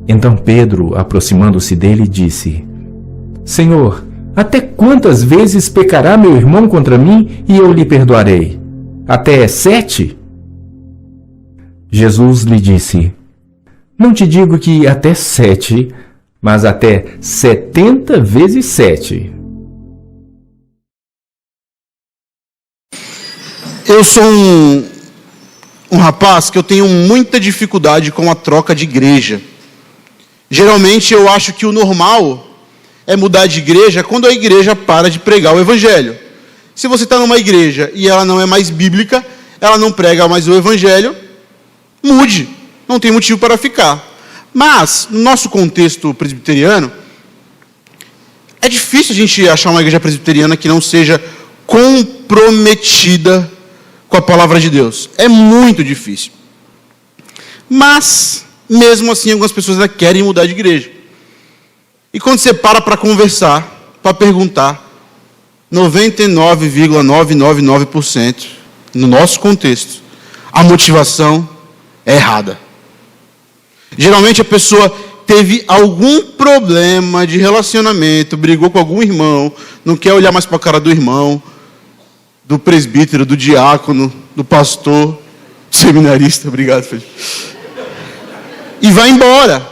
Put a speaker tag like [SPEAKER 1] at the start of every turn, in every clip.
[SPEAKER 1] Então Pedro, aproximando-se dele, disse: Senhor, até quantas vezes pecará meu irmão contra mim e eu lhe perdoarei? Até 7? Jesus lhe disse: Não te digo que até 7, mas até 70 vezes 7.
[SPEAKER 2] Eu sou um rapaz que eu tenho muita dificuldade com a troca de igreja. Geralmente eu acho que o normal é mudar de igreja quando a igreja para de pregar o evangelho. Se você está numa igreja e ela não é mais bíblica, ela não prega mais o evangelho, mude, não tem motivo para ficar. Mas, no nosso contexto presbiteriano, é difícil a gente achar uma igreja presbiteriana que não seja comprometida com a palavra de Deus. É muito difícil. Mas, mesmo assim, algumas pessoas ainda querem mudar de igreja. E quando você para conversar, para perguntar, 99,999% no nosso contexto, a motivação é errada. Geralmente a pessoa teve algum problema de relacionamento, brigou com algum irmão, não quer olhar mais para a cara do irmão, do presbítero, do diácono, do pastor, do seminarista, obrigado, Felipe. E vai embora,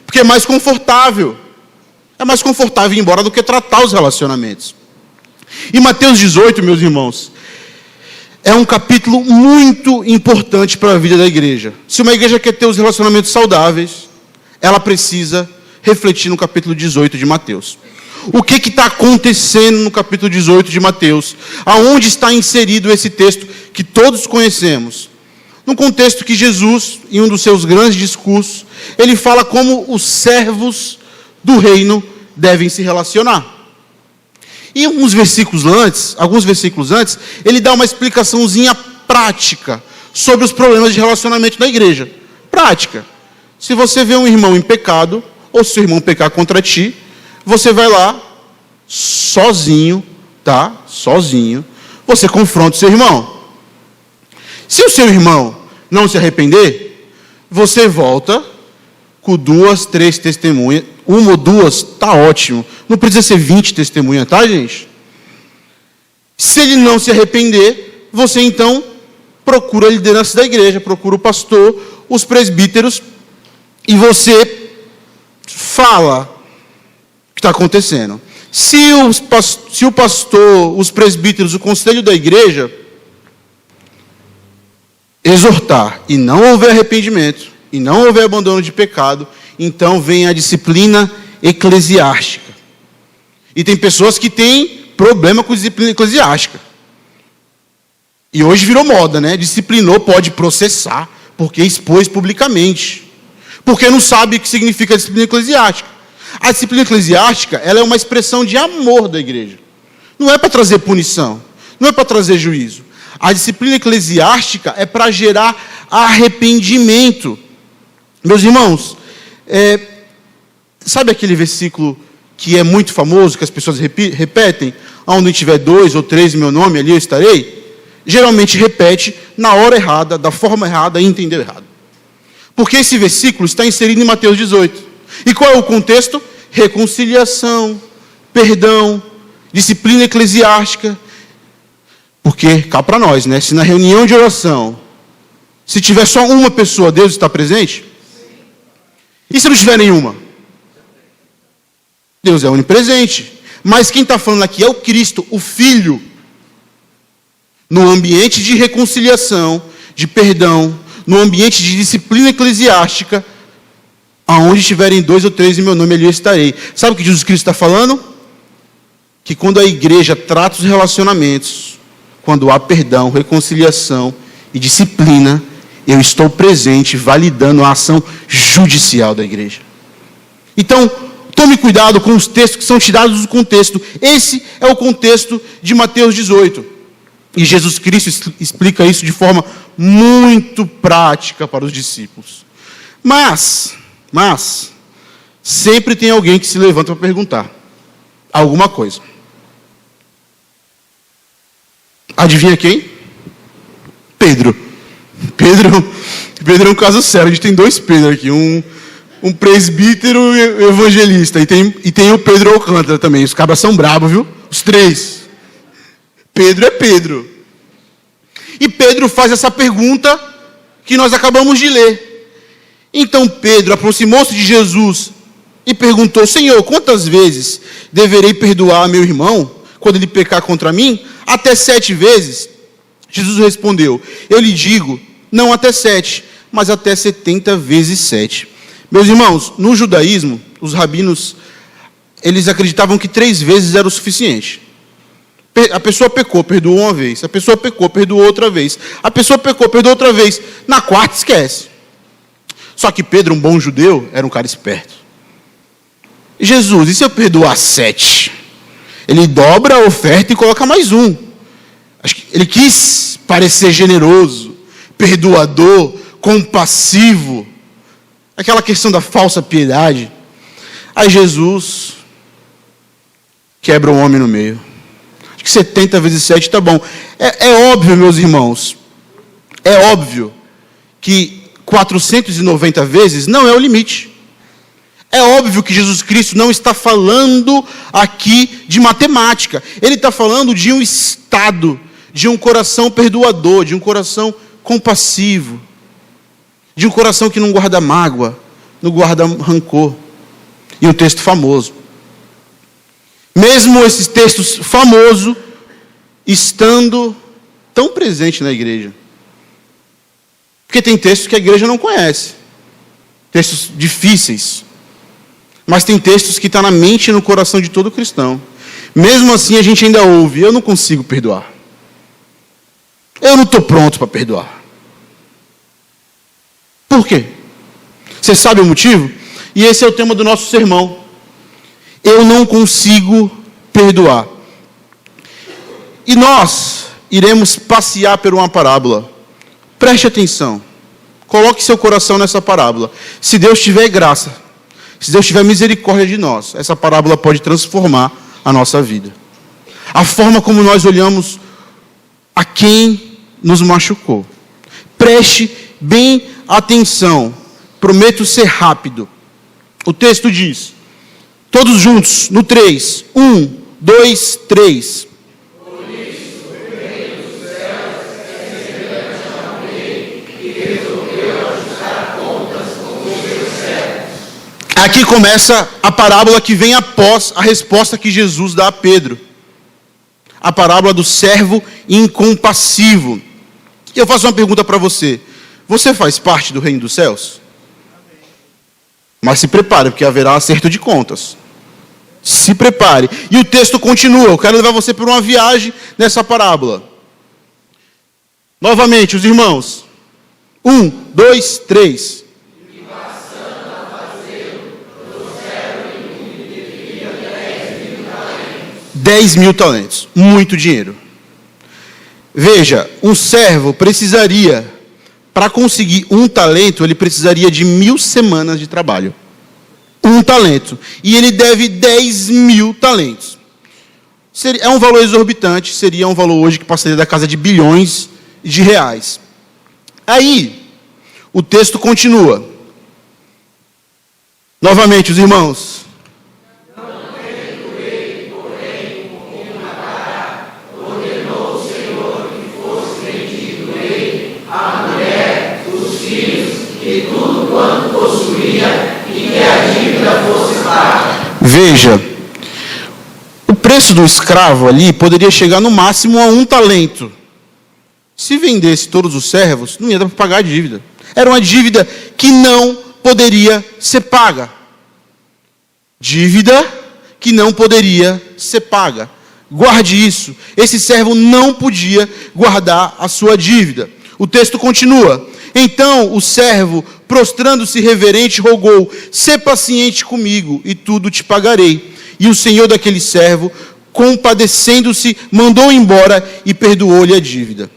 [SPEAKER 2] porque é mais confortável. É mais confortável ir embora do que tratar os relacionamentos. E Mateus 18, meus irmãos, é um capítulo muito importante para a vida da igreja. Se uma igreja quer ter os relacionamentos saudáveis, ela precisa refletir no capítulo 18 de Mateus. O que está acontecendo no capítulo 18 de Mateus? Aonde está inserido esse texto que todos conhecemos? Num contexto que Jesus, em um dos seus grandes discursos, ele fala como os servos do reino devem se relacionar. E alguns versículos antes, ele dá uma explicaçãozinha prática sobre os problemas de relacionamento na igreja. Prática. Se você vê um irmão em pecado, ou se o irmão pecar contra ti, você vai lá, sozinho, tá? Sozinho, você confronta o seu irmão. Se o seu irmão não se arrepender, você volta com 2, 3 testemunhas. 1 ou 2, tá ótimo. Não precisa ser 20 testemunhas, tá, gente? Se ele não se arrepender, você então procura a liderança da igreja, procura o pastor, os presbíteros, e você fala o que está acontecendo. Se o pastor, os presbíteros, o conselho da igreja exortar e não houver arrependimento, e não houver abandono de pecado, então vem a disciplina eclesiástica. E tem pessoas que têm problema com disciplina eclesiástica. E hoje virou moda, né? Disciplinou, pode processar, porque expôs publicamente. Porque não sabe o que significa a disciplina eclesiástica. A disciplina eclesiástica, ela é uma expressão de amor da igreja. Não é para trazer punição, não é para trazer juízo. A disciplina eclesiástica é para gerar arrependimento. Meus irmãos, sabe aquele versículo que é muito famoso, que as pessoas repetem? Onde tiver 2 ou 3 em meu nome, ali eu estarei. Geralmente repete na hora errada, da forma errada e entendeu errado. Porque esse versículo está inserido em Mateus 18. E qual é o contexto? Reconciliação, perdão, disciplina eclesiástica. Porque, cá para nós, né? Se na reunião de oração, se tiver só uma pessoa, Deus está presente? E se não tiver nenhuma? Deus é onipresente. Mas quem está falando aqui é o Cristo, o Filho. No ambiente de reconciliação, de perdão, no ambiente de disciplina eclesiástica, aonde estiverem 2 ou 3 em meu nome, ali eu estarei. Sabe o que Jesus Cristo está falando? Que quando a igreja trata os relacionamentos, quando há perdão, reconciliação e disciplina, eu estou presente, validando a ação judicial da igreja. Então, tome cuidado com os textos que são tirados do contexto. Esse é o contexto de Mateus 18. E Jesus Cristo explica isso de forma muito prática para os discípulos. Mas, sempre tem alguém que se levanta para perguntar alguma coisa. Adivinha quem? Pedro. Pedro é um caso sério. A gente tem 2 Pedro aqui. Um um presbítero evangelista. E tem o Pedro Alcântara também. Os cabras são bravos, viu? Os três. Pedro é Pedro. E Pedro faz essa pergunta que nós acabamos de ler. Então Pedro aproximou-se de Jesus e perguntou: Senhor, quantas vezes deverei perdoar meu irmão quando ele pecar contra mim? Até 7 vezes? Jesus respondeu: eu lhe digo, não até 7, mas até 70 vezes 7. Meus irmãos, no judaísmo, os rabinos, eles acreditavam que 3 vezes era o suficiente. A pessoa pecou, perdoou uma vez. A pessoa pecou, perdoou outra vez. A pessoa pecou, perdoou outra vez. Na quarta, esquece. Só que Pedro, um bom judeu, era um cara esperto. Jesus, e se eu perdoar 7? Ele dobra a oferta e coloca mais um. Acho que ele quis parecer generoso, perdoador, compassivo. Aquela questão da falsa piedade. Aí Jesus quebra o homem no meio. Acho que 70 vezes 7 está bom. É óbvio, meus irmãos, é óbvio que 490 vezes não é o limite. É óbvio que Jesus Cristo não está falando aqui de matemática. Ele está falando de um estado, de um coração perdoador, de um coração compassivo, de um coração que não guarda mágoa, não guarda rancor. E um texto famoso. Mesmo esses textos famosos estando tão presente na igreja. Porque tem textos que a igreja não conhece. Textos difíceis. Mas tem textos que estão na mente e no coração de todo cristão. Mesmo assim a gente ainda ouve: eu não consigo perdoar. Eu não estou pronto para perdoar. Por quê? Você sabe o motivo? E esse é o tema do nosso sermão. Eu não consigo perdoar. E nós iremos passear por uma parábola. Preste atenção. Coloque seu coração nessa parábola. Se Deus tiver graça, se Deus tiver misericórdia de nós, essa parábola pode transformar a nossa vida. A forma como nós olhamos a quem nos machucou. Preste bem atenção. Prometo ser rápido. O texto diz, todos juntos, no 3. 1, 2, 3. Aqui começa a parábola que vem após a resposta que Jesus dá a Pedro. A parábola do servo incompassivo. E eu faço uma pergunta para você. Você faz parte do reino dos céus? Mas se prepare, porque haverá acerto de contas. Se prepare. E o texto continua. Eu quero levar você por uma viagem nessa parábola. Novamente, os irmãos. 1, 2, 3. 10.000 talentos, muito dinheiro. Veja, um servo precisaria, para conseguir 1 talento, ele precisaria de 1.000 semanas de trabalho. 1 talento. E ele deve 10.000 talentos. É um valor exorbitante, seria um valor hoje que passaria da casa de bilhões de reais. Aí, o texto continua. Novamente, os irmãos. Veja, o preço do escravo ali poderia chegar no máximo a 1 talento. Se vendesse todos os servos, não ia dar para pagar a dívida. Era uma dívida que não poderia ser paga. Dívida que não poderia ser paga. Guarde isso. Esse servo não podia guardar a sua dívida. O texto continua. Então o servo, prostrando-se reverente, rogou: sê paciente comigo, e tudo te pagarei. E o senhor daquele servo, compadecendo-se, mandou embora e perdoou-lhe a dívida.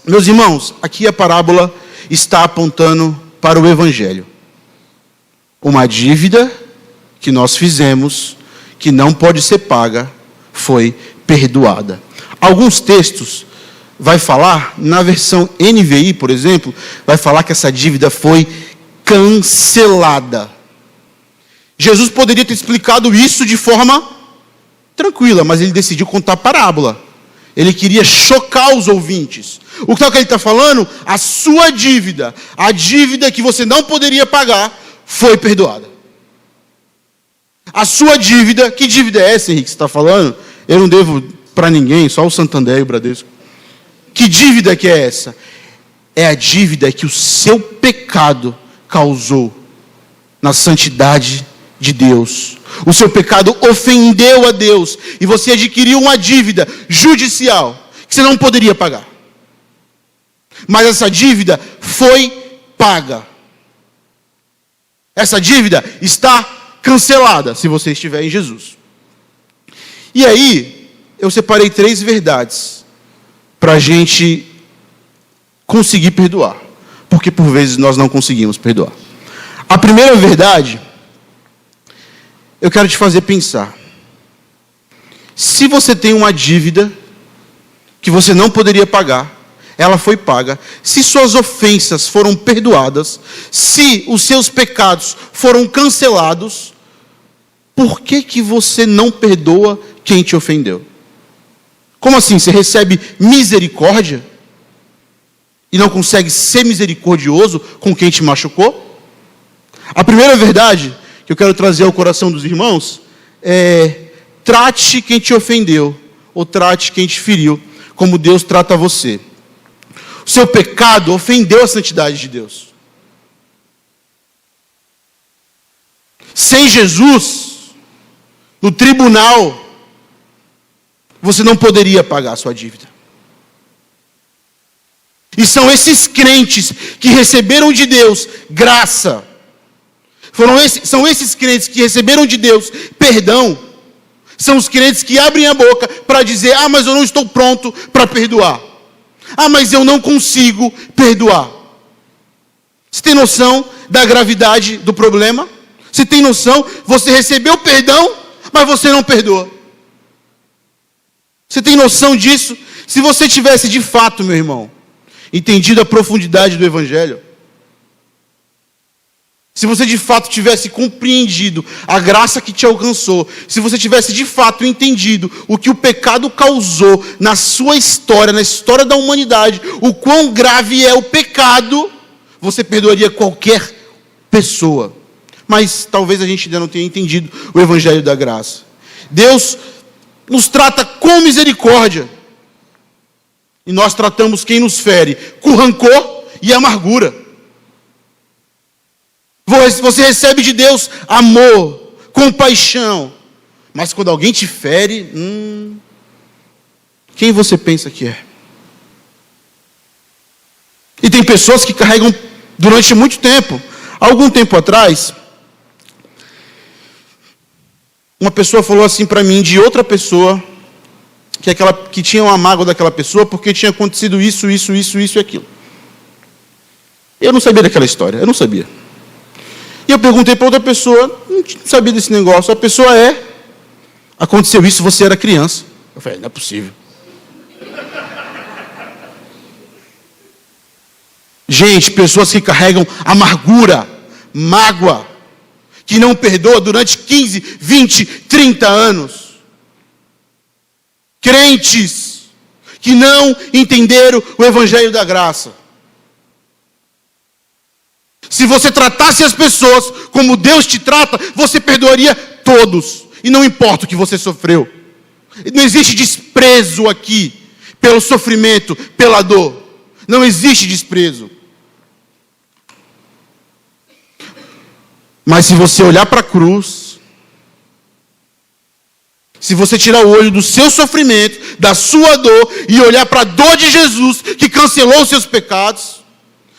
[SPEAKER 2] Meus irmãos, aqui a parábola está apontando para o Evangelho. Uma dívida que nós fizemos, que não pode ser paga, foi perdoada. Alguns textos vai falar, na versão NVI, por exemplo, vai falar que essa dívida foi cancelada. Jesus poderia ter explicado isso de forma tranquila, mas ele decidiu contar parábola. Ele queria chocar os ouvintes. O que ele está falando? A sua dívida, a dívida que você não poderia pagar, foi perdoada. A sua dívida, que dívida é essa, Henrique, que você está falando? Eu não devo para ninguém, só o Santander e o Bradesco. Que dívida que é essa? É a dívida que o seu pecado causou na santidade de Deus. O seu pecado ofendeu a Deus e você adquiriu uma dívida judicial que você não poderia pagar. Mas essa dívida foi paga. Essa dívida está cancelada se você estiver em Jesus. E aí, eu separei 3 verdades para a gente conseguir perdoar. Porque por vezes nós não conseguimos perdoar. A primeira verdade, eu quero te fazer pensar. Se você tem uma dívida que você não poderia pagar, ela foi paga. Se suas ofensas foram perdoadas, se os seus pecados foram cancelados, por que você não perdoa quem te ofendeu? Como assim? Você recebe misericórdia e não consegue ser misericordioso com quem te machucou? A primeira verdade que eu quero trazer ao coração dos irmãos é: trate quem te ofendeu ou trate quem te feriu como Deus trata você. O seu pecado ofendeu a santidade de Deus. Sem Jesus, no tribunal, você não poderia pagar a sua dívida. E são esses crentes que receberam de Deus graça, são esses crentes que receberam de Deus perdão, são os crentes que abrem a boca para dizer: ah, mas eu não estou pronto para perdoar. Ah, mas eu não consigo perdoar. Você tem noção da gravidade do problema? Você tem noção? Você recebeu perdão, mas você não perdoa. Você tem noção disso? Se você tivesse de fato, meu irmão, entendido a profundidade do Evangelho, se você de fato tivesse compreendido a graça que te alcançou, se você tivesse de fato entendido o que o pecado causou na sua história, na história da humanidade, o quão grave é o pecado, você perdoaria qualquer pessoa. Mas talvez a gente ainda não tenha entendido o Evangelho da graça. Deus nos trata com misericórdia. E nós tratamos quem nos fere com rancor e amargura. Você recebe de Deus amor, compaixão. Mas quando alguém te fere, quem você pensa que é? E tem pessoas que carregam durante muito tempo. Algum tempo atrás, uma pessoa falou assim para mim de outra pessoa, que tinha uma mágoa daquela pessoa porque tinha acontecido isso e aquilo. Eu não sabia daquela história, eu não sabia. E eu perguntei para outra pessoa, não sabia desse negócio. A pessoa aconteceu isso, você era criança. Eu falei: não é possível. Gente, pessoas que carregam amargura, mágoa, que não perdoa durante 15, 20, 30 anos. Crentes que não entenderam o Evangelho da graça. Se você tratasse as pessoas como Deus te trata, você perdoaria todos. E não importa o que você sofreu. Não existe desprezo aqui pelo sofrimento, pela dor. Não existe desprezo. Mas se você olhar para a cruz, se você tirar o olho do seu sofrimento, da sua dor, e olhar para a dor de Jesus, que cancelou os seus pecados,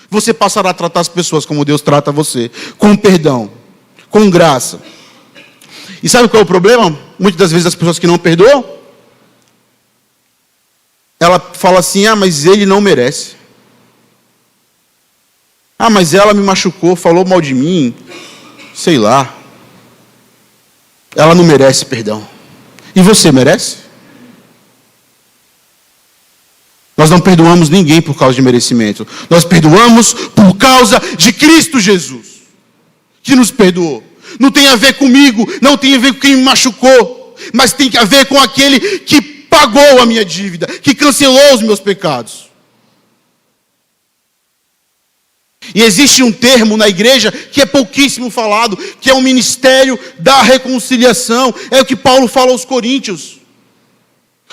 [SPEAKER 2] você passará a tratar as pessoas como Deus trata você, com perdão, com graça. E sabe qual é o problema? Muitas das vezes as pessoas que não perdoam, ela fala assim: ah, mas ele não merece. Ah, mas ela me machucou, falou mal de mim, sei lá. Ela não merece perdão. E você merece? Nós não perdoamos ninguém por causa de merecimento. Nós perdoamos por causa de Cristo Jesus, que nos perdoou. Não tem a ver comigo, não tem a ver com quem me machucou, mas tem a ver com aquele que pagou a minha dívida, que cancelou os meus pecados. E existe um termo na igreja que é pouquíssimo falado, que é o ministério da reconciliação. É o que Paulo fala aos Coríntios.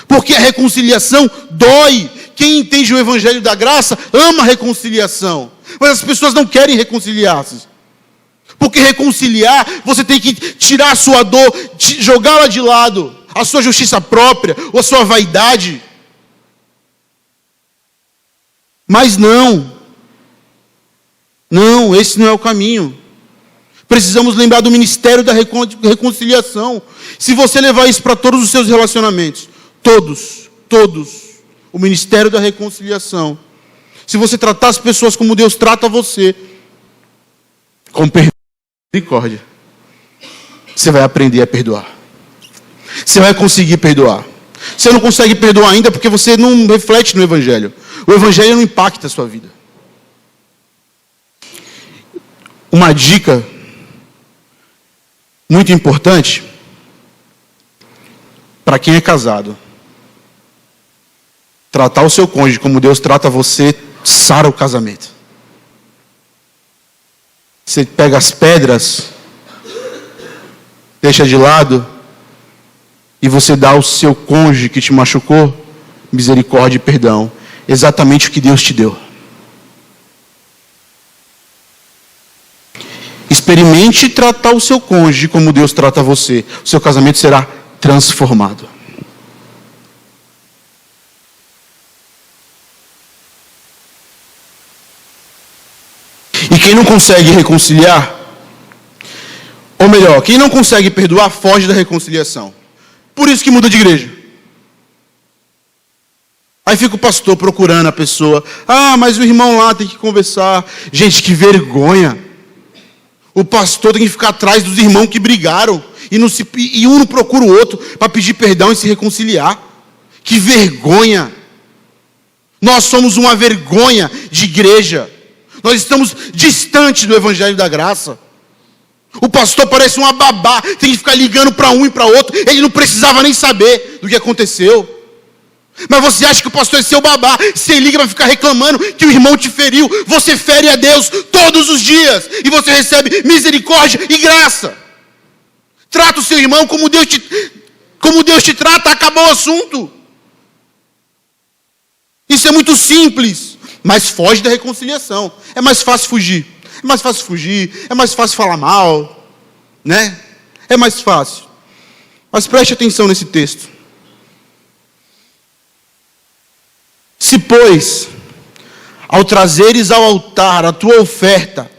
[SPEAKER 2] Porque a reconciliação dói. Quem entende o evangelho da graça ama a reconciliação. Mas as pessoas não querem reconciliar-se. Porque reconciliar, você tem que tirar a sua dor, jogá-la de lado, a sua justiça própria, ou a sua vaidade. Mas não, esse não é o caminho. Precisamos lembrar do ministério da reconciliação. Se você levar isso para todos os seus relacionamentos, todos, o ministério da reconciliação. Se você tratar as pessoas como Deus trata você, com perdão e misericórdia, você vai aprender a perdoar. Você vai conseguir perdoar. Você não consegue perdoar ainda porque você não reflete no evangelho. O evangelho não impacta a sua vida. Uma dica muito importante para quem é casado: tratar o seu cônjuge como Deus trata você, sara o casamento. Você pega as pedras, deixa de lado, e você dá ao seu cônjuge que te machucou misericórdia e perdão. Exatamente o que Deus te deu. Experimente tratar o seu cônjuge como Deus trata você. O seu casamento será transformado. E quem não consegue reconciliar, ou melhor, quem não consegue perdoar, foge da reconciliação. Por isso que muda de igreja. Aí fica o pastor procurando a pessoa. Ah, mas o irmão lá tem que conversar. Gente, que vergonha. O pastor tem que ficar atrás dos irmãos que brigaram. E um não procura o outro para pedir perdão e se reconciliar. Que vergonha. Nós somos uma vergonha de igreja. Nós estamos distantes do evangelho da graça. O pastor parece uma babá. Tem que ficar ligando para um e para outro. Ele não precisava nem saber do que aconteceu. Mas você acha que o pastor é seu babá? Você liga para ficar reclamando que o irmão te feriu. Você fere a Deus todos os dias. E você recebe misericórdia e graça. Trata o seu irmão como Deus te trata. Acabou o assunto. Isso é muito simples. Mas foge da reconciliação. É mais fácil fugir. É mais fácil falar mal. Né? É mais fácil. Mas preste atenção nesse texto. Se, pois, ao trazeres ao altar a tua oferta,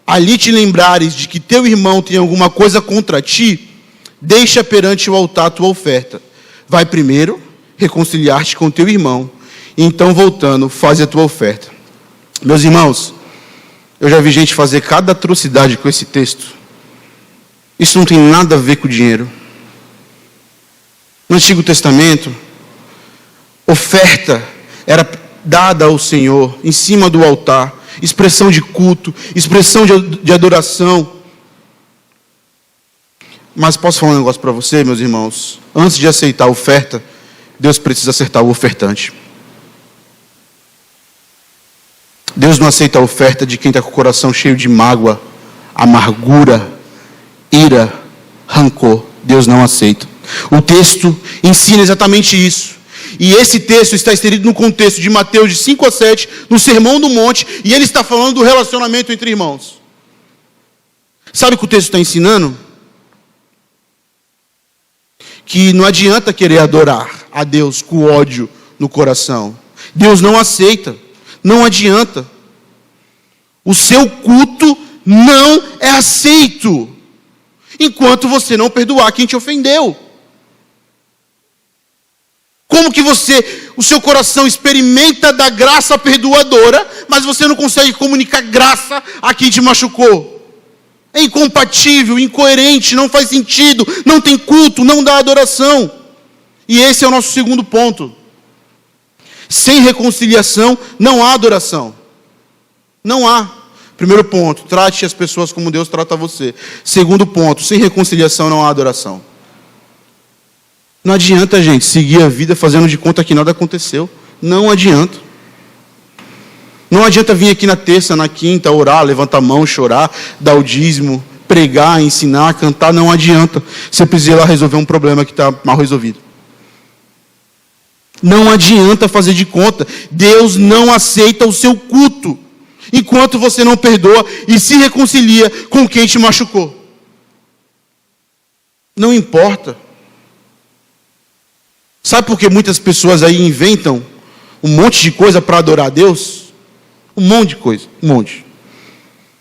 [SPEAKER 2] ali te lembrares de que teu irmão tem alguma coisa contra ti, deixa perante o altar a tua oferta. Vai primeiro reconciliar-te com teu irmão, e então voltando, faz a tua oferta. Meus irmãos, eu já vi gente fazer cada atrocidade com esse texto. Isso não tem nada a ver com dinheiro. No Antigo Testamento, oferta era dada ao Senhor em cima do altar, expressão de culto, expressão de adoração. Mas posso falar um negócio para você, meus irmãos? Antes de aceitar a oferta, Deus precisa acertar o ofertante. Deus não aceita a oferta de quem está com o coração cheio de mágoa, amargura, ira, rancor. Deus não aceita. O texto ensina exatamente isso. E esse texto está inserido no contexto de Mateus de 5 a 7, no Sermão do Monte, e ele está falando do relacionamento entre irmãos. Sabe o que o texto está ensinando? Que não adianta querer adorar a Deus com ódio no coração. Deus não aceita. Não adianta. O seu culto não é aceito enquanto você não perdoar quem te ofendeu. Como que o seu coração experimenta da graça perdoadora, mas você não consegue comunicar graça a quem te machucou? É incompatível, incoerente, não faz sentido, não tem culto, não dá adoração. E esse é o nosso segundo ponto. Sem reconciliação, não há adoração. Não há. Primeiro ponto, trate as pessoas como Deus trata você. Segundo ponto, sem reconciliação não há adoração. Não adianta, gente, seguir a vida fazendo de conta que nada aconteceu. Não adianta. Não adianta vir aqui na terça, na quinta, orar, levantar a mão, chorar, dar o dízimo, pregar, ensinar, cantar. Não adianta. Você precisa ir lá resolver um problema que está mal resolvido. Não adianta fazer de conta. Deus não aceita o seu culto enquanto você não perdoa e se reconcilia com quem te machucou. Não importa. Sabe por que muitas pessoas aí inventam um monte de coisa para adorar a Deus? Um monte de coisa, um monte.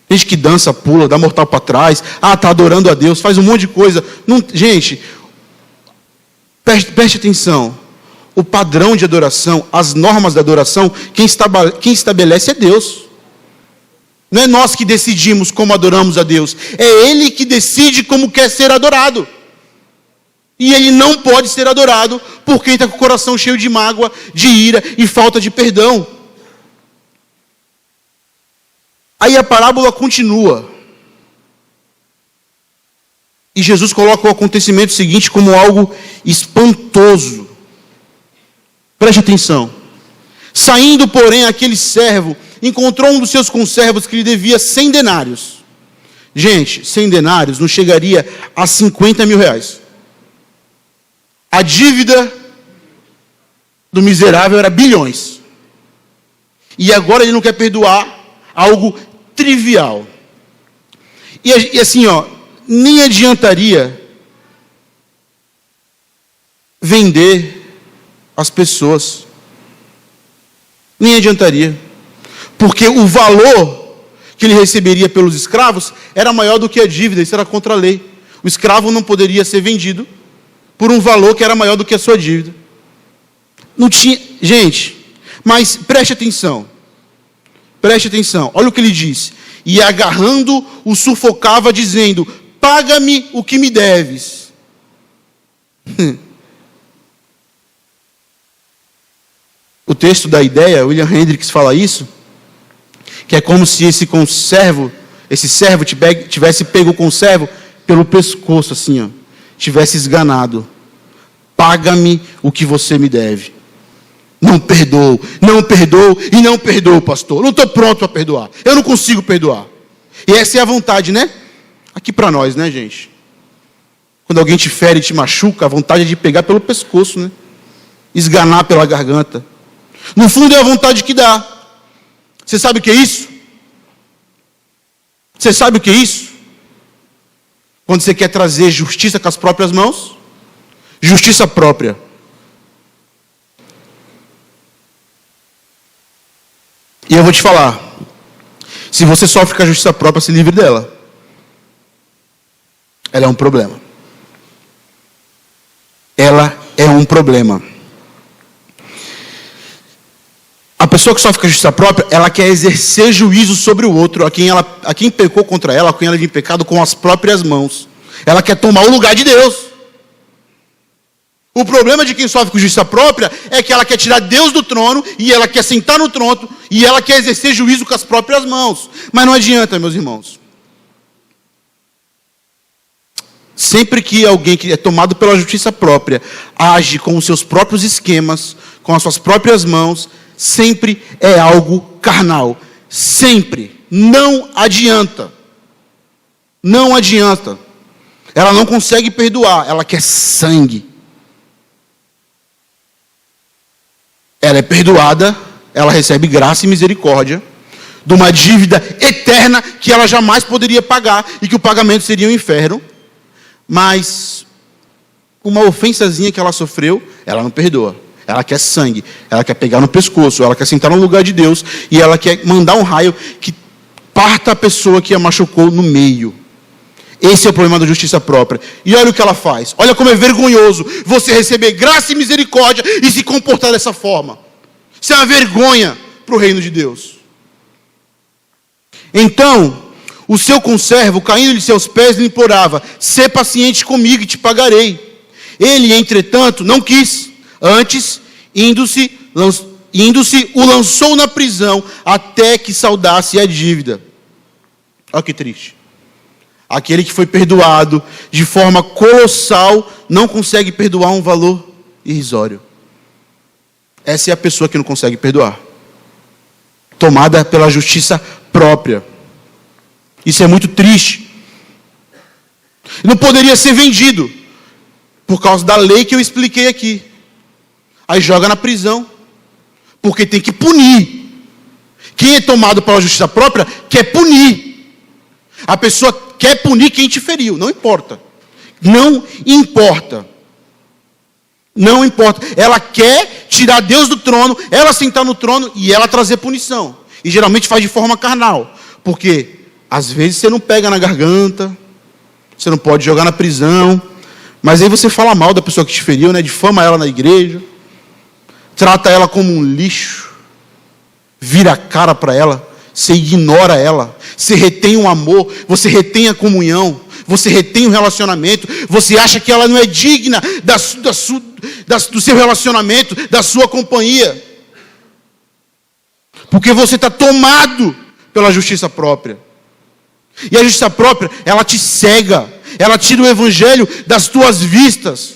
[SPEAKER 2] Gente que dança, pula, dá mortal para trás. Está adorando a Deus, faz um monte de coisa. Não, gente, preste atenção. O padrão de adoração, as normas da adoração, quem estabelece é Deus. Não é nós que decidimos como adoramos a Deus. É Ele que decide como quer ser adorado. E Ele não pode ser adorado por quem está com o coração cheio de mágoa, de ira e falta de perdão. Aí a parábola continua. E Jesus coloca o acontecimento seguinte como algo espantoso. Preste atenção. Saindo, porém, aquele servo encontrou um dos seus conservos que lhe devia 100 denários. Gente, 100 denários não chegaria a 50 mil reais. A dívida do miserável era bilhões. E agora ele não quer perdoar algo trivial. E assim, nem adiantaria vender as pessoas. Nem adiantaria. Porque o valor que ele receberia pelos escravos era maior do que a dívida, isso era contra a lei. O escravo não poderia ser vendido por um valor que era maior do que a sua dívida. Não tinha... Gente, mas preste atenção. Preste atenção. Olha o que ele diz. E agarrando, o sufocava, dizendo: paga-me o que me deves. O texto da ideia, William Hendricks fala isso, que é como se esse servo tivesse pego o conservo pelo pescoço, assim, tivesse esganado. Paga-me o que você me deve. Não perdoo e não perdoo, pastor. Não estou pronto para perdoar. Eu não consigo perdoar. E essa é a vontade, né? Aqui para nós, né, gente? Quando alguém te fere e te machuca, a vontade é de pegar pelo pescoço, né? Esganar pela garganta. No fundo é a vontade que dá. Você sabe o que é isso? Você sabe o que é isso? Quando você quer trazer justiça com as próprias mãos? Justiça própria. E eu vou te falar, se você sofre com a justiça própria, se livre dela. Ela é um problema. Ela é um problema. A pessoa que sofre com a justiça própria, ela quer exercer juízo sobre o outro, a quem pecou contra ela, a quem ela tem pecado, com as próprias mãos. Ela quer tomar o lugar de Deus. O problema de quem sofre com justiça própria é que ela quer tirar Deus do trono, e ela quer sentar no trono, e ela quer exercer juízo com as próprias mãos. Mas não adianta, meus irmãos. Sempre que alguém que é tomado pela justiça própria age com os seus próprios esquemas, com as suas próprias mãos, sempre é algo carnal. Sempre. Não adianta. Não adianta. Ela não consegue perdoar, ela quer sangue. Ela é perdoada, ela recebe graça e misericórdia de uma dívida eterna que ela jamais poderia pagar e que o pagamento seria o inferno. Mas uma ofensazinha que ela sofreu, ela não perdoa. Ela quer sangue, ela quer pegar no pescoço, ela quer sentar no lugar de Deus e ela quer mandar um raio que parta a pessoa que a machucou no meio. Esse é o problema da justiça própria. E olha o que ela faz. Olha como é vergonhoso você receber graça e misericórdia e se comportar dessa forma. Isso é uma vergonha para o reino de Deus. Então, o seu conservo, caindo-lhe seus pés, lhe implorava: sê paciente comigo e te pagarei. Ele, entretanto, não quis. Antes, indo-se, o lançou na prisão até que saldasse a dívida. Olha que triste. Aquele que foi perdoado de forma colossal não consegue perdoar um valor irrisório. Essa é a pessoa que não consegue perdoar. Tomada pela justiça própria. Isso é muito triste. Não poderia ser vendido por causa da lei que eu expliquei aqui. Aí joga na prisão, porque tem que punir. Quem é tomado pela justiça própria quer punir. A pessoa quer punir quem te feriu, não importa. Não importa. Não importa. Ela quer tirar Deus do trono, ela sentar no trono e ela trazer punição. E geralmente faz de forma carnal. Porque às vezes você não pega na garganta, você não pode jogar na prisão, mas aí você fala mal da pessoa que te feriu, né? Difama ela na igreja, trata ela como um lixo, vira a cara para ela, você ignora ela, você retém o amor, você retém a comunhão, você retém o relacionamento, você acha que ela não é digna do seu relacionamento, da sua companhia, porque você está tomado pela justiça própria. E a justiça própria, ela te cega, ela tira o evangelho das tuas vistas,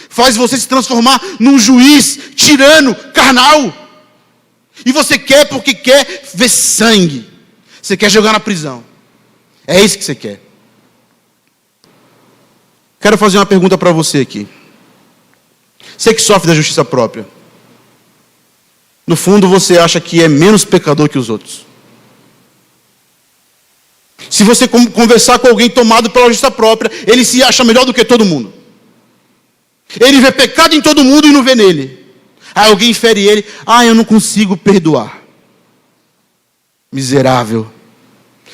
[SPEAKER 2] faz você se transformar num juiz tirano, carnal. E você quer porque quer ver sangue, você quer jogar na prisão. É isso que você quer. Quero fazer uma pergunta para você aqui. Você que sofre da justiça própria, no fundo você acha que é menos pecador que os outros. Se você conversar com alguém tomado pela justiça própria, ele se acha melhor do que todo mundo. Ele vê pecado em todo mundo e não vê nele. Aí alguém fere ele, eu não consigo perdoar. Miserável.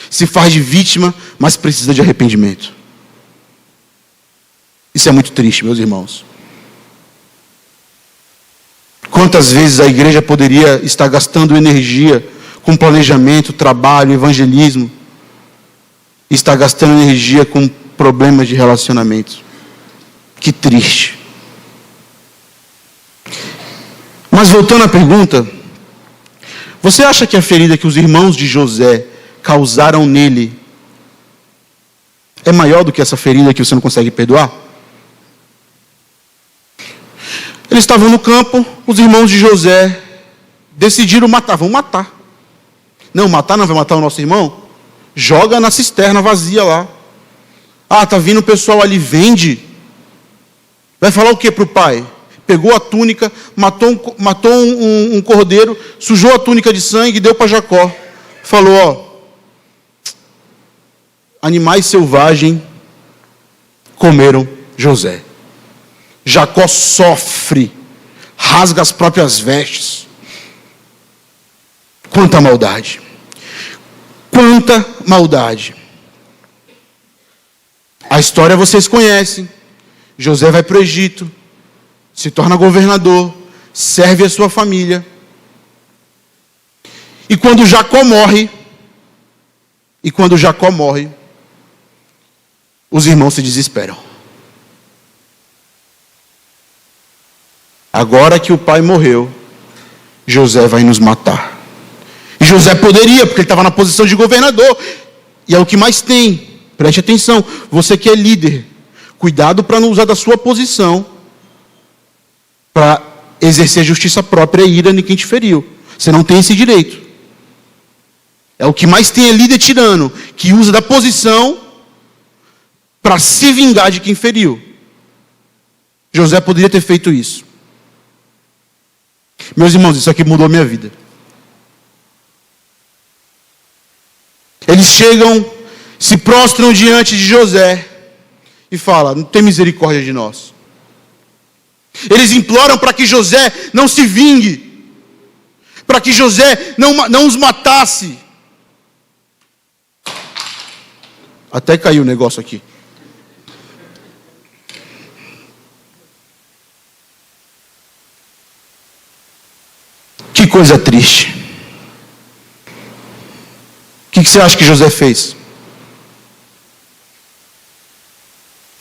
[SPEAKER 2] Se faz de vítima, mas precisa de arrependimento. Isso é muito triste, meus irmãos. Quantas vezes a igreja poderia estar gastando energia com planejamento, trabalho, evangelismo, e está gastando energia com problemas de relacionamento. Que triste. Mas voltando à pergunta, você acha que a ferida que os irmãos de José causaram nele é maior do que essa ferida que você não consegue perdoar? Eles estavam no campo, os irmãos de José decidiram matar. Vão matar. Não, matar não, vai matar o nosso irmão? Joga na cisterna vazia lá. Tá vindo o pessoal ali, vende. Vai falar o que para o pai? Pegou a túnica, matou um cordeiro, sujou a túnica de sangue e deu para Jacó. Falou, animais selvagens comeram José. Jacó sofre, rasga as próprias vestes. Quanta maldade. Quanta maldade. A história vocês conhecem. José vai para o Egito, se torna governador, serve a sua família. E quando Jacó morre, os irmãos se desesperam. Agora que o pai morreu, José vai nos matar. E José poderia, porque ele estava na posição de governador. E é o que mais tem. Preste atenção. Você que é líder, cuidado para não usar da sua posição para exercer justiça própria e ira em quem te feriu. Você não tem esse direito. É o que mais tem é líder tirano, que usa da posição para se vingar de quem feriu. José poderia ter feito isso. Meus irmãos, isso aqui mudou a minha vida. Eles chegam, se prostram diante de José e falam, não tem misericórdia de nós. Eles imploram para que José não se vingue, para que José não os matasse. Até caiu o negócio aqui. Que coisa triste. O que você acha que José fez?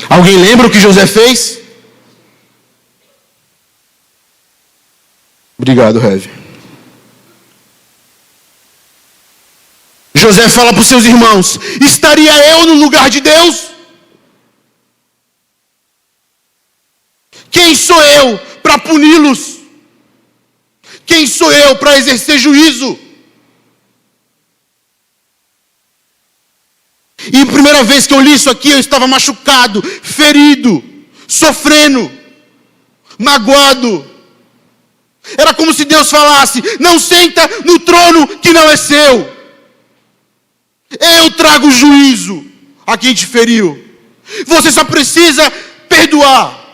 [SPEAKER 2] Alguém lembra o que José fez? Obrigado, Rev. José fala para os seus irmãos: estaria eu no lugar de Deus? Quem sou eu para puni-los? Quem sou eu para exercer juízo? E a primeira vez que eu li isso aqui, eu estava machucado, ferido, sofrendo, magoado. Era como se Deus falasse: não senta no trono que não é seu. Eu trago juízo a quem te feriu. Você só precisa perdoar.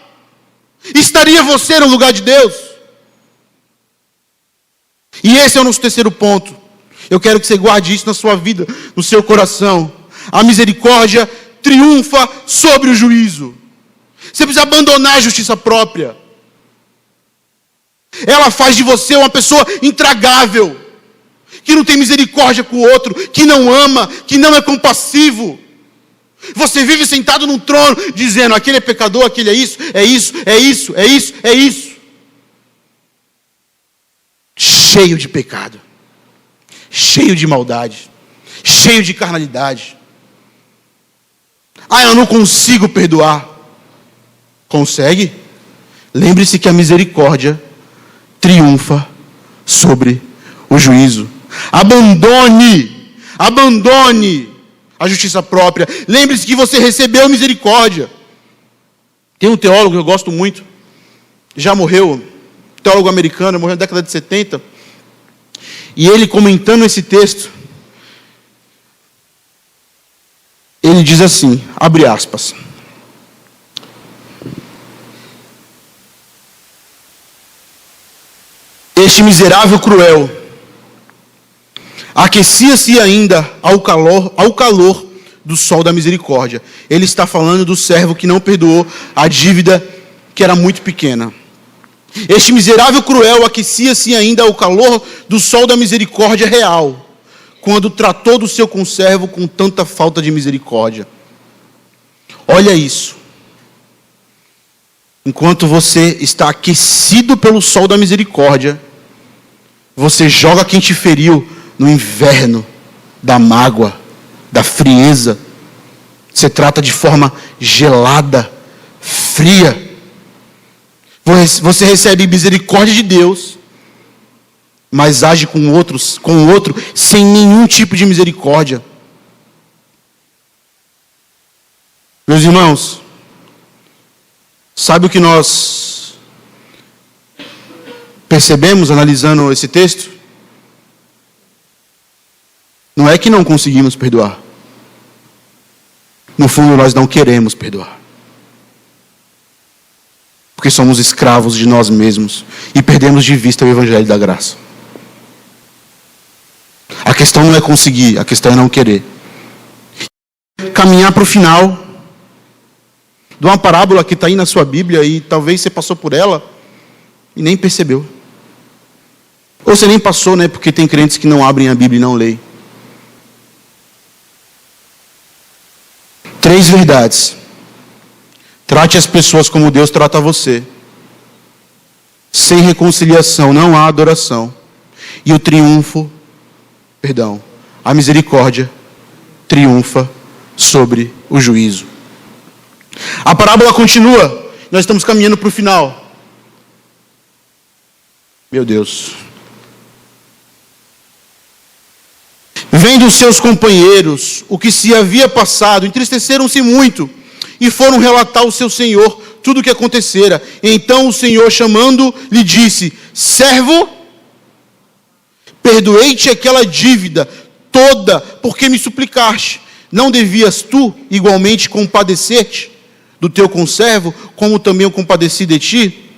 [SPEAKER 2] Estaria você no lugar de Deus? E esse é o nosso terceiro ponto. Eu quero que você guarde isso na sua vida, no seu coração. A misericórdia triunfa sobre o juízo. Você precisa abandonar a justiça própria. Ela faz de você uma pessoa intragável, que não tem misericórdia com o outro, que não ama, que não é compassivo. Você vive sentado num trono, dizendo: aquele é pecador, aquele é isso, é isso, é isso, é isso, é isso. Cheio de pecado, cheio de maldade, cheio de carnalidade. Eu não consigo perdoar. Consegue? Lembre-se que a misericórdia triunfa sobre o juízo. Abandone a justiça própria. Lembre-se que você recebeu misericórdia. Tem um teólogo que eu gosto muito, já morreu, teólogo americano, morreu na década de 70, e ele, comentando esse texto, ele diz assim, abre aspas: este miserável cruel aquecia-se ainda ao calor do sol da misericórdia. Ele está falando do servo que não perdoou a dívida que era muito pequena. Este miserável cruel aquecia-se ainda ao calor do sol da misericórdia real, quando tratou do seu conservo com tanta falta de misericórdia. Olha isso. Enquanto você está aquecido pelo sol da misericórdia, você joga quem te feriu no inverno da mágoa, da frieza. Você trata de forma gelada, fria. Você recebe misericórdia de Deus, mas age com o outro sem nenhum tipo de misericórdia. Meus irmãos, sabe o que nós percebemos analisando esse texto? Não é que não conseguimos perdoar. No fundo, nós não queremos perdoar. Porque somos escravos de nós mesmos e perdemos de vista o Evangelho da graça. A questão não é conseguir, a questão é não querer. Caminhar para o final de uma parábola que está aí na sua Bíblia e talvez você passou por ela e nem percebeu. Ou você nem passou, né? Porque tem crentes que não abrem a Bíblia e não leem. 3 verdades. Trate as pessoas como Deus trata você. Sem reconciliação não há adoração. E o triunfo, a misericórdia triunfa sobre o juízo. A parábola continua. Nós estamos caminhando para o final. Meu Deus. Vendo os seus companheiros o que se havia passado, entristeceram-se muito e foram relatar ao seu senhor tudo o que acontecera. Então o senhor, chamando, lhe disse: servo, perdoei-te aquela dívida toda, porque me suplicaste. Não devias tu igualmente compadecer-te do teu conservo, como também eu compadeci de ti?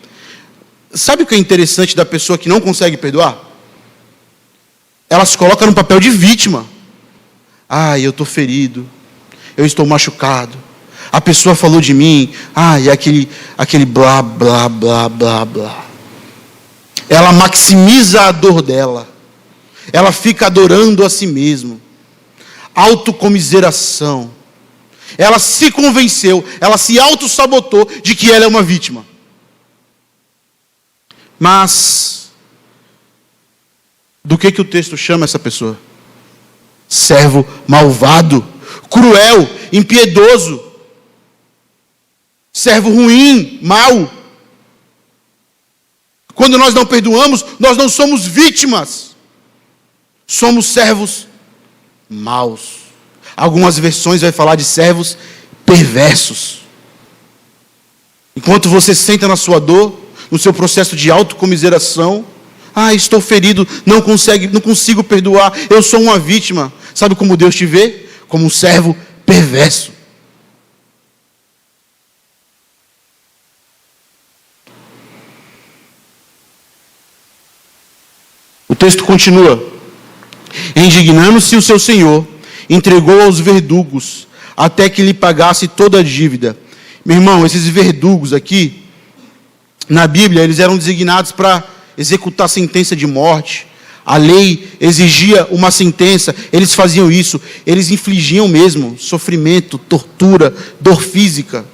[SPEAKER 2] Sabe o que é interessante da pessoa que não consegue perdoar? Ela se coloca no papel de vítima. Eu estou ferido, eu estou machucado, a pessoa falou de mim, e aquele blá, blá, blá, blá, blá. Ela maximiza a dor dela, ela fica adorando a si mesma, autocomiseração. Ela se convenceu, ela se autossabotou de que ela é uma vítima. Mas do que o texto chama essa pessoa? servo malvado, cruel, impiedoso, servo ruim, mau. Quando nós não perdoamos, nós não somos vítimas, somos servos maus. Algumas versões vai falar de servos perversos. Enquanto você senta na sua dor, no seu processo de autocomiseração, estou ferido, não consigo perdoar, eu sou uma vítima. Sabe como Deus te vê? Como um servo perverso. O texto continua: indignando-se o seu senhor, entregou aos verdugos, até que lhe pagasse toda a dívida. Meu irmão, esses verdugos aqui, na Bíblia, eles eram designados para executar sentença de morte. A lei exigia uma sentença, eles faziam isso, eles infligiam mesmo sofrimento, tortura, dor física.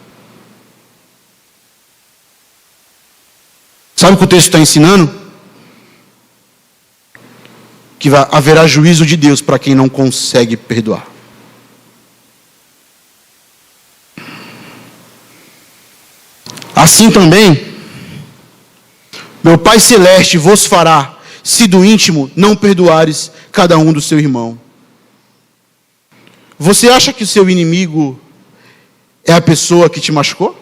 [SPEAKER 2] Sabe o que o texto está ensinando? Que haverá juízo de Deus para quem não consegue perdoar. Assim também, meu Pai Celeste vos fará, se do íntimo não perdoares cada um do seu irmão. Você acha que o seu inimigo é a pessoa que te machucou?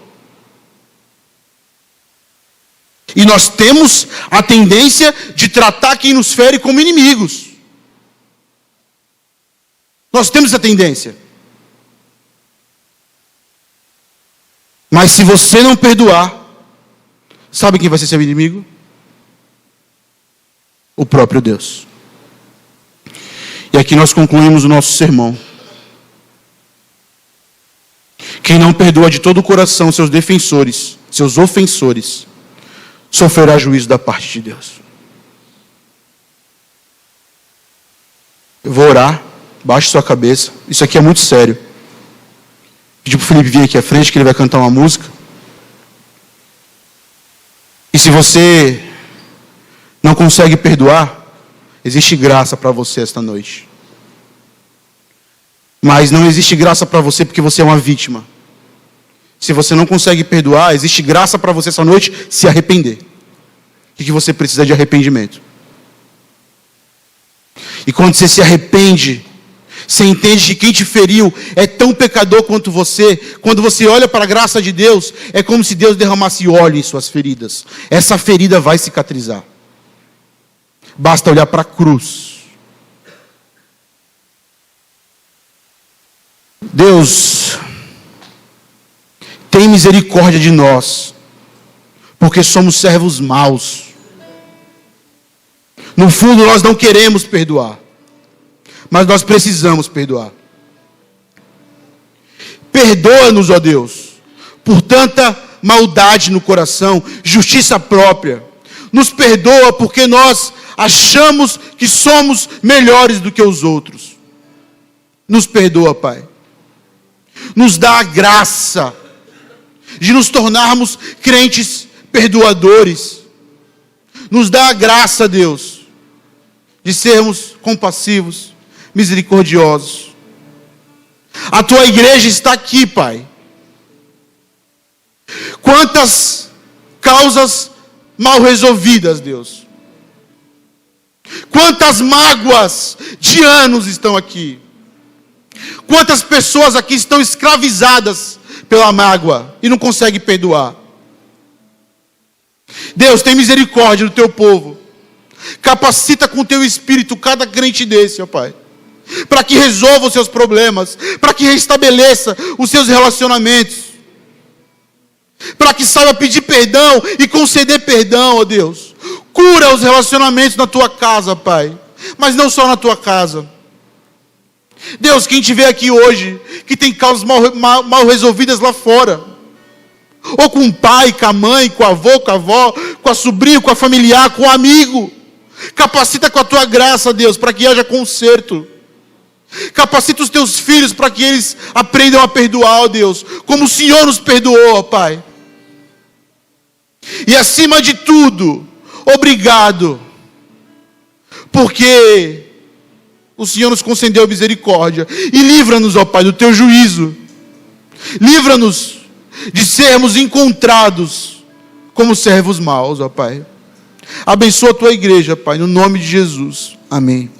[SPEAKER 2] E nós temos a tendência de tratar quem nos fere como inimigos. Nós temos essa tendência. Mas se você não perdoar, sabe quem vai ser seu inimigo? O próprio Deus. E aqui nós concluímos o nosso sermão. Quem não perdoa de todo o coração seus defensores, seus ofensores, sofrerá juízo da parte de Deus. Eu vou orar, baixe sua cabeça. Isso aqui é muito sério. Pedir para o Felipe vir aqui à frente, que ele vai cantar uma música. E se você não consegue perdoar, existe graça para você esta noite. Mas não existe graça para você porque você é uma vítima. Se você não consegue perdoar, existe graça para você essa noite se arrepender. O que você precisa de arrependimento? E quando você se arrepende, você entende que quem te feriu é tão pecador quanto você. Quando você olha para a graça de Deus, é como se Deus derramasse óleo em suas feridas. Essa ferida vai cicatrizar. Basta olhar para a cruz. Deus, tem misericórdia de nós, porque somos servos maus. No fundo, nós não queremos perdoar, mas nós precisamos perdoar. Perdoa-nos, ó Deus, por tanta maldade no coração, justiça própria. Nos perdoa porque nós achamos que somos melhores do que os outros. Nos perdoa, Pai. Nos dá a graça de nos tornarmos crentes perdoadores. Nos dá a graça, Deus, de sermos compassivos, misericordiosos. A tua igreja está aqui, Pai. Quantas causas mal resolvidas, Deus. Quantas mágoas de anos estão aqui. Quantas pessoas aqui estão escravizadas pela mágoa e não conseguem perdoar. Deus, tem misericórdia do teu povo. Capacita com o teu espírito cada crente desse, ó Pai, para que resolva os seus problemas, para que restabeleça os seus relacionamentos, para que saiba pedir perdão e conceder perdão, ó Deus. Cura os relacionamentos na tua casa, Pai, mas não só na tua casa. Deus, quem te vê aqui hoje, que tem causas mal resolvidas lá fora, ou com o pai, com a mãe, com o avô, com a avó, com a sobrinha, com a familiar, com o amigo, capacita com a tua graça, Deus, para que haja conserto. Capacita os teus filhos para que eles aprendam a perdoar, ó Deus, como o Senhor nos perdoou, ó Pai. E acima de tudo, obrigado, porque o Senhor nos concedeu misericórdia. E livra-nos, ó Pai, do teu juízo. Livra-nos de sermos encontrados como servos maus, ó Pai. Abençoa a tua igreja, Pai, no nome de Jesus. Amém.